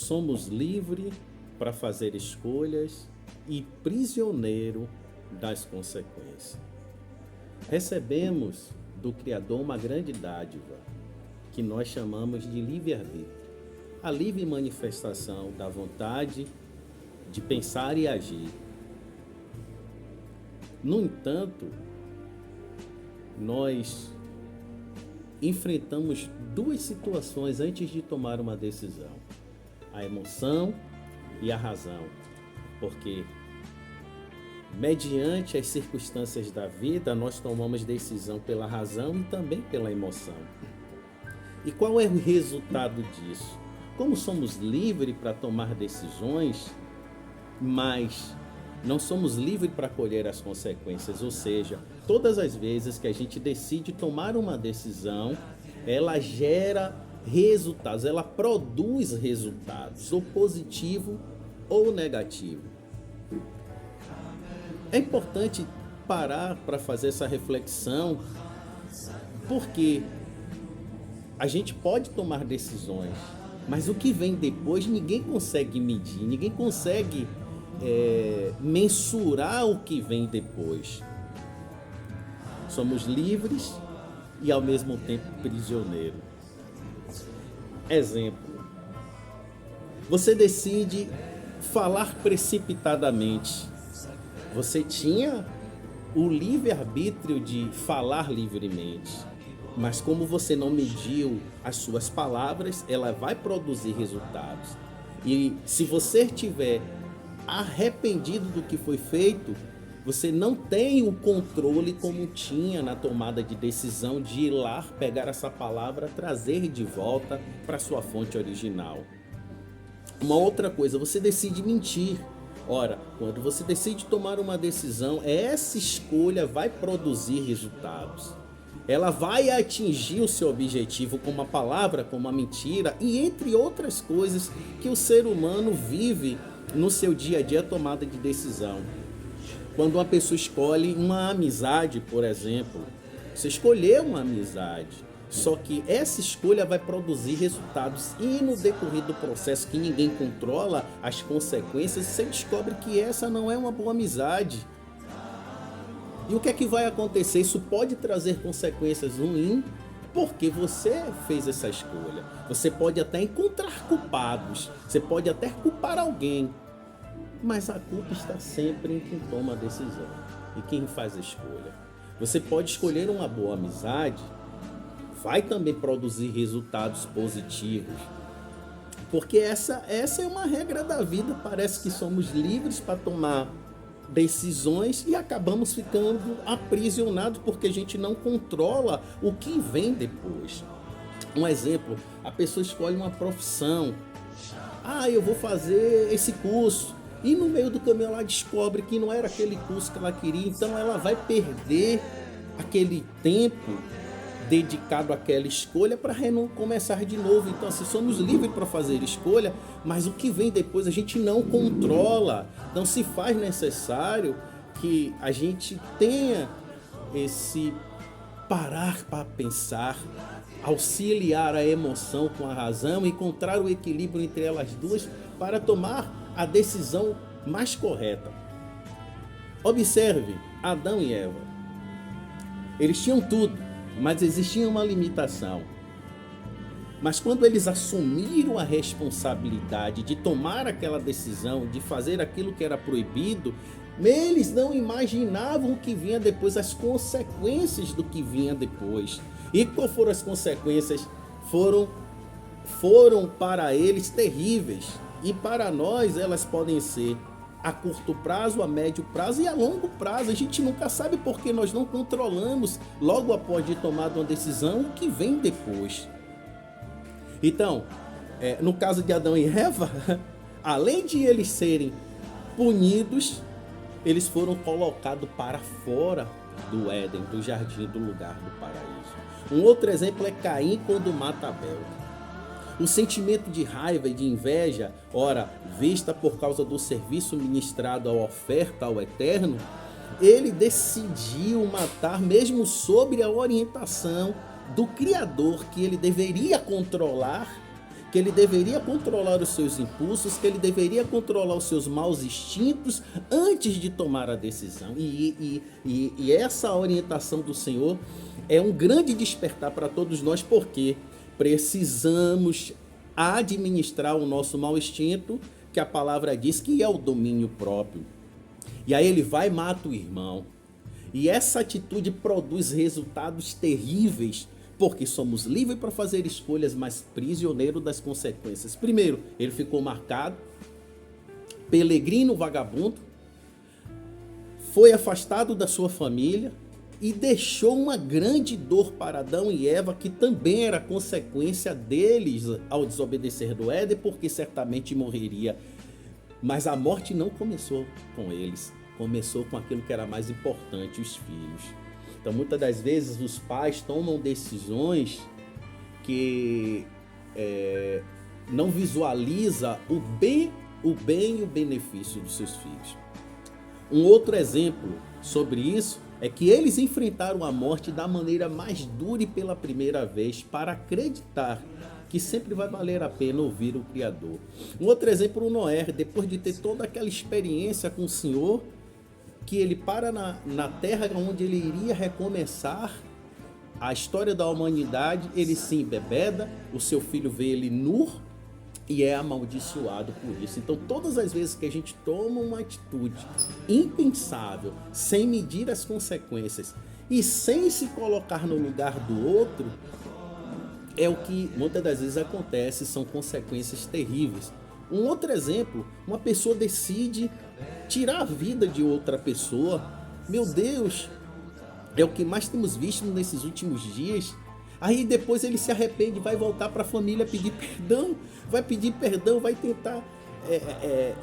Somos livres para fazer escolhas e prisioneiro das consequências. Recebemos do Criador uma grande dádiva, que nós chamamos de livre-arbítrio. A livre manifestação da vontade de pensar e agir. No entanto, nós enfrentamos duas situações antes de tomar uma decisão: a emoção e a razão, porque mediante as circunstâncias da vida nós tomamos decisão pela razão e também pela emoção. E qual é o resultado disso? Como somos livres para tomar decisões, mas não somos livres para colher as consequências, ou seja, todas as vezes que a gente decide tomar uma decisão, ela gera resultados, ela produz resultados, ou positivo ou negativo. É importante parar para fazer essa reflexão, porque a gente pode tomar decisões, mas o que vem depois ninguém consegue medir, ninguém consegue mensurar o que vem depois. Somos livres e ao mesmo tempo prisioneiros. Exemplo: você decide falar precipitadamente. Você tinha o livre-arbítrio de falar livremente, mas como você não mediu as suas palavras, ela vai produzir resultados. E se você estiver arrependido do que foi feito, você não tem o controle como tinha na tomada de decisão de ir lá, pegar essa palavra, trazer de volta para sua fonte original. Uma outra coisa, você decide mentir. Ora, quando você decide tomar uma decisão, essa escolha vai produzir resultados. Ela vai atingir o seu objetivo com uma palavra, com uma mentira e entre outras coisas que o ser humano vive no seu dia a dia, tomada de decisão. Quando uma pessoa escolhe uma amizade, por exemplo, você escolheu uma amizade, só que essa escolha vai produzir resultados e no decorrer do processo que ninguém controla as consequências, você descobre que essa não é uma boa amizade. E o que é que vai acontecer? Isso pode trazer consequências ruins porque você fez essa escolha. Você pode até encontrar culpados, você pode até culpar alguém, mas a culpa está sempre em quem toma a decisão e quem faz a escolha. Você pode escolher uma boa amizade, vai também produzir resultados positivos, porque essa é uma regra da vida. Parece que somos livres para tomar decisões e acabamos ficando aprisionados porque a gente não controla o que vem depois. Um exemplo: a pessoa escolhe uma profissão. Eu vou fazer esse curso. E no meio do caminho ela descobre que não era aquele curso que ela queria, então ela vai perder aquele tempo dedicado àquela escolha para começar de novo. Então, assim, somos livres para fazer escolha, mas o que vem depois a gente não controla. Então, se faz necessário que a gente tenha esse parar para pensar, auxiliar a emoção com a razão, encontrar o equilíbrio entre elas duas para tomar a decisão mais correta. Observe Adão e Eva. Eles tinham tudo, mas existia uma limitação. Mas quando eles assumiram a responsabilidade de tomar aquela decisão, de fazer aquilo que era proibido, eles não imaginavam o que vinha depois, as consequências do que vinha depois. E qual foram as consequências? Foram para eles terríveis. E para nós elas podem ser a curto prazo, a médio prazo e a longo prazo. A gente nunca sabe porque nós não controlamos logo após de tomar uma decisão o que vem depois. Então, no caso de Adão e Eva, além de eles serem punidos, eles foram colocados para fora do Éden, do jardim, do lugar do paraíso. Um outro exemplo é Caim quando mata Abel. O sentimento de raiva e de inveja, ora, vista por causa do serviço ministrado à oferta ao Eterno, ele decidiu matar mesmo sob a orientação do Criador, que ele deveria controlar, que ele deveria controlar os seus impulsos, que ele deveria controlar os seus maus instintos antes de tomar a decisão. E essa orientação do Senhor é um grande despertar para todos nós, porque precisamos administrar o nosso mau instinto, que a palavra diz que é o domínio próprio. E aí ele vai e mata o irmão. E essa atitude produz resultados terríveis, porque somos livres para fazer escolhas, mas prisioneiro das consequências. Primeiro, ele ficou marcado, peregrino vagabundo, foi afastado da sua família e deixou uma grande dor para Adão e Eva, que também era consequência deles ao desobedecer do Éden, porque certamente morreria. Mas a morte não começou com eles, começou com aquilo que era mais importante, os filhos. Então, muitas das vezes, os pais tomam decisões que não visualiza o bem e o benefício dos seus filhos. Um outro exemplo sobre isso é que eles enfrentaram a morte da maneira mais dura e pela primeira vez, para acreditar que sempre vai valer a pena ouvir o Criador. Um outro exemplo, o Noé, depois de ter toda aquela experiência com o Senhor, que ele para na terra onde ele iria recomeçar a história da humanidade, ele se embebeda, o seu filho vê ele nu e é amaldiçoado por isso. Então, todas as vezes que a gente toma uma atitude impensável, sem medir as consequências e sem se colocar no lugar do outro, é o que muitas das vezes acontece, são consequências terríveis. Um outro exemplo, uma pessoa decide tirar a vida de outra pessoa. Meu Deus, é o que mais temos visto nesses últimos dias. Aí depois ele se arrepende, vai voltar para a família pedir perdão, vai tentar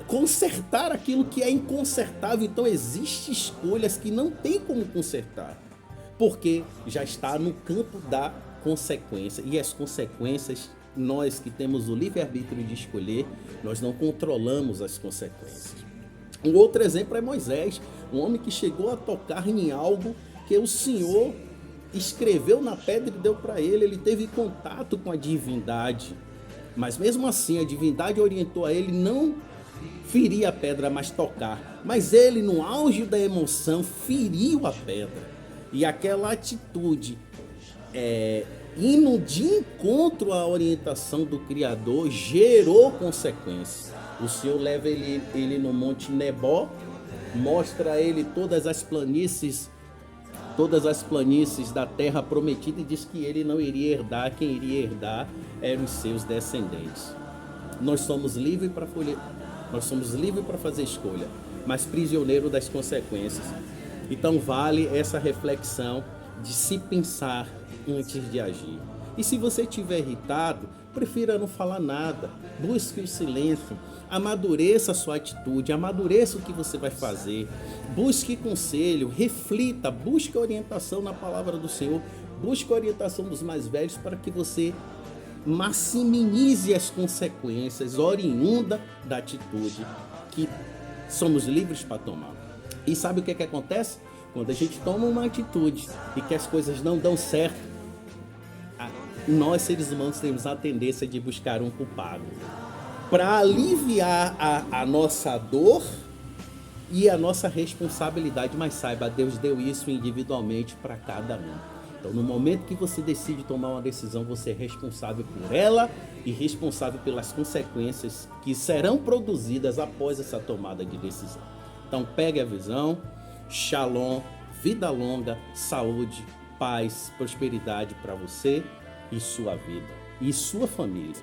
consertar aquilo que é inconsertável. Então existem escolhas que não tem como consertar, porque já está no campo da consequência. E as consequências, nós que temos o livre-arbítrio de escolher, nós não controlamos as consequências. Um outro exemplo é Moisés, um homem que chegou a tocar em algo que o Senhor escreveu na pedra e deu para ele. Ele teve contato com a divindade, mas mesmo assim a divindade orientou a ele não ferir a pedra, mas tocar. Mas ele, no auge da emoção, feriu a pedra. E aquela atitude, indo de encontro à orientação do Criador, gerou consequências. O Senhor leva ele no Monte Nebó, mostra a ele todas as planícies da terra prometida, e diz que ele não iria herdar, quem iria herdar eram os seus descendentes. Nós somos livres para fazer escolha, mas prisioneiro das consequências. Então vale essa reflexão de se pensar antes de agir. E se você estiver irritado, prefira não falar nada, busque o silêncio, amadureça a sua atitude, amadureça o que você vai fazer, busque conselho, reflita, busque orientação na palavra do Senhor, busque a orientação dos mais velhos, para que você maximize as consequências oriundas da atitude que somos livres para tomar. E sabe o que acontece? Quando a gente toma uma atitude e que as coisas não dão certo, nós seres humanos temos a tendência de buscar um culpado para aliviar a nossa dor e a nossa responsabilidade. Mas saiba, Deus deu isso individualmente para cada um. Então, no momento que você decide tomar uma decisão, você é responsável por ela e responsável pelas consequências que serão produzidas após essa tomada de decisão. Então, pegue a visão. Shalom, vida longa, saúde, paz, prosperidade para você e sua vida e sua família.